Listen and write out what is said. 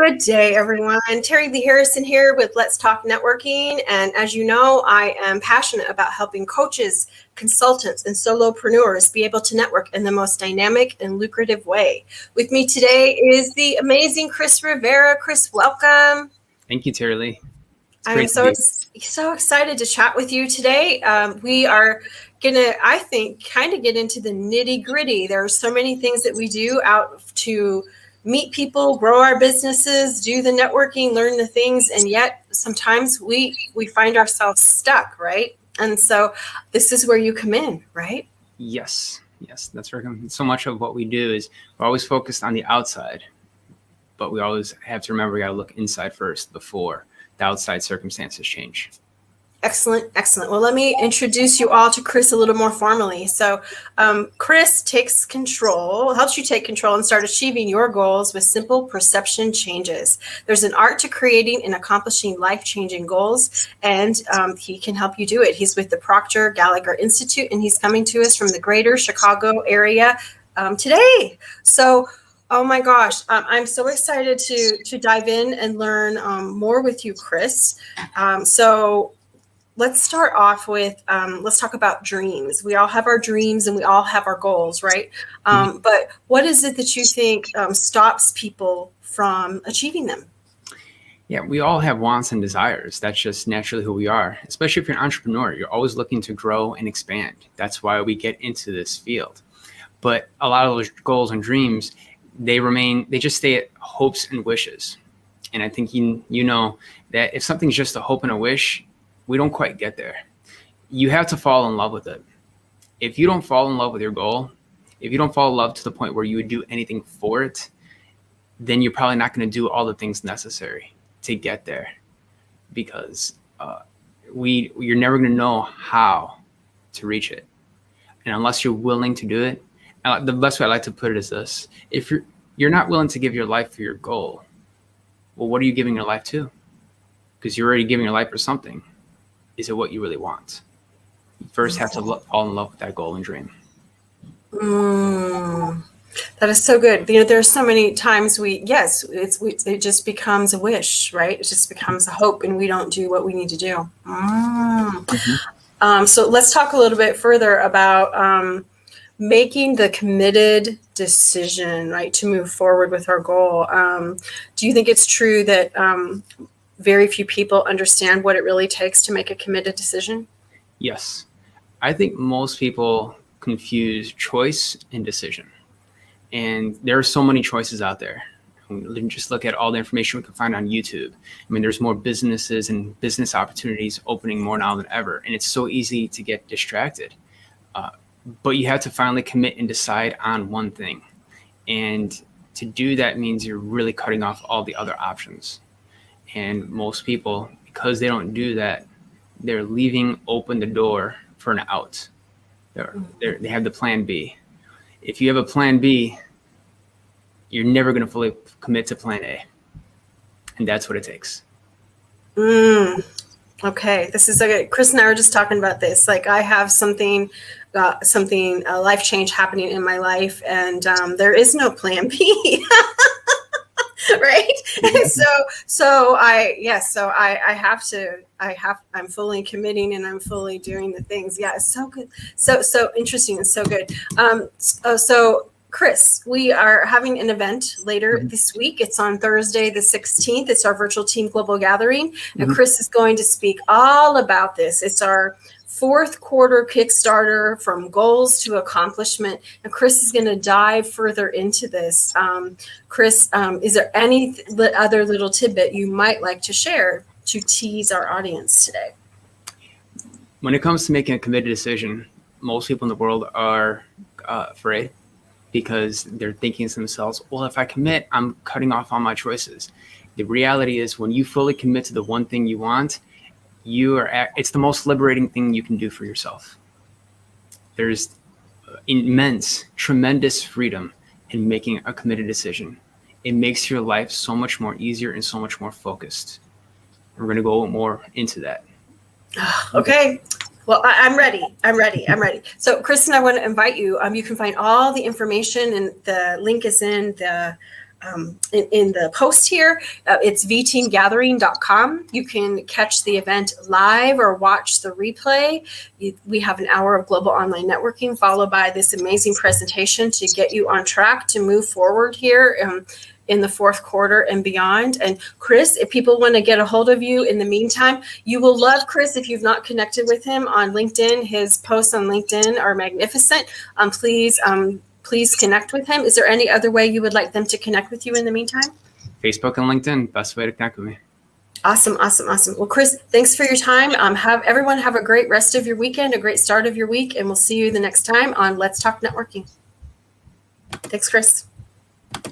Good day, everyone. Terry Lee Harrison here with Let's Talk Networking. And as you know, I am passionate about helping coaches, consultants, and solopreneurs be able to network in the most dynamic and lucrative way. With me today is the amazing Chris Rivera. Chris, welcome. Thank you, Terry Lee. I'm so excited to chat with you today. We are going to, I think, kind of get into the nitty gritty. There are so many things that we do out to meet people, grow our businesses, do the networking, learn the things, and yet sometimes we find ourselves stuck, right? And so this is where you come in, right? Yes, that's where so much of what we do is we're always focused on the outside, but we always have to remember we got to look inside first before the outside circumstances change. Excellent. Well, let me introduce you all to Chris a little more formally. So Chris helps you take control and start achieving your goals with simple perception changes. There's an art to creating and accomplishing life-changing goals, and he can help you do it. He's with the Proctor Gallagher Institute, and he's coming to us from the greater Chicago area today. So oh my gosh, I'm so excited to dive in and learn more with you, Chris. So let's start off with, let's talk about dreams. We all have our dreams and we all have our goals, right? But what is it that you think stops people from achieving them? Yeah, we all have wants and desires. That's just naturally who we are. Especially if you're an entrepreneur, you're always looking to grow and expand. That's why we get into this field. But a lot of those goals and dreams, they just stay at hopes and wishes. And I think you know that if something's just a hope and a wish, we don't quite get there. You have to fall in love with it. If you don't fall in love with your goal, if you don't fall in love to the point where you would do anything for it, then you're probably not going to do all the things necessary to get there, because you're never going to know how to reach it. And unless you're willing to do it, the best way I like to put it is this: if you're not willing to give your life for your goal, well, what are you giving your life to? Because you're already giving your life for something. Is it what you really want? You first have to fall in love with that goal and dream. That is so good. You know, there's so many times it just becomes a wish, right? It just becomes a hope, and we don't do what we need to do. So let's talk a little bit further about making the committed decision, right, to move forward with our goal. Do you think it's true that very few people understand what it really takes to make a committed decision? Yes. I think most people confuse choice and decision. And there are so many choices out there. Just look at all the information we can find on YouTube. I mean, there's more businesses and business opportunities opening more now than ever. And it's so easy to get distracted. But you have to finally commit and decide on one thing. And to do that means you're really cutting off all the other options. And most people, because they don't do that, they're leaving open the door for an out. They have the plan B. If you have a plan B, you're never going to fully commit to plan A. And that's what it takes. Okay. This is Chris and I were just talking about this. Like, I have something life change happening in my life, and there is no plan B. Right. And I'm fully committing, and I'm fully doing the things. Yeah. It's so good. So interesting and so good. So Chris, we are having an event later this week. It's on Thursday, the 16th. It's our virtual team global gathering. And Chris is going to speak all about this. It's our fourth quarter Kickstarter from goals to accomplishment. And Chris is going to dive further into this. Chris, is there any other little tidbit you might like to share to tease our audience today? When it comes to making a committed decision, most people in the world are afraid, because they're thinking to themselves, well, if I commit, I'm cutting off all my choices. The reality is, when you fully commit to the one thing you want, it's the most liberating thing you can do for yourself. There's immense, tremendous freedom in making a committed decision. It makes your life so much more easier and so much more focused. We're going to go more into that. Okay. Well, I'm ready. So, Chris and I want to invite you. You can find all the information, and the link is in the in the post here. It's vteamgathering.com. You can catch the event live or watch the replay. We have an hour of global online networking followed by this amazing presentation to get you on track to move forward here in the fourth quarter and beyond. And Chris, if people want to get a hold of you in the meantime, you will love Chris if you've not connected with him on LinkedIn. His posts on LinkedIn are magnificent. Please connect with him. Is there any other way you would like them to connect with you in the meantime? Facebook and LinkedIn, best way to connect with me. Awesome. Well, Chris, thanks for your time. Everyone have a great rest of your weekend, a great start of your week, and we'll see you the next time on Let's Talk Networking. Thanks, Chris.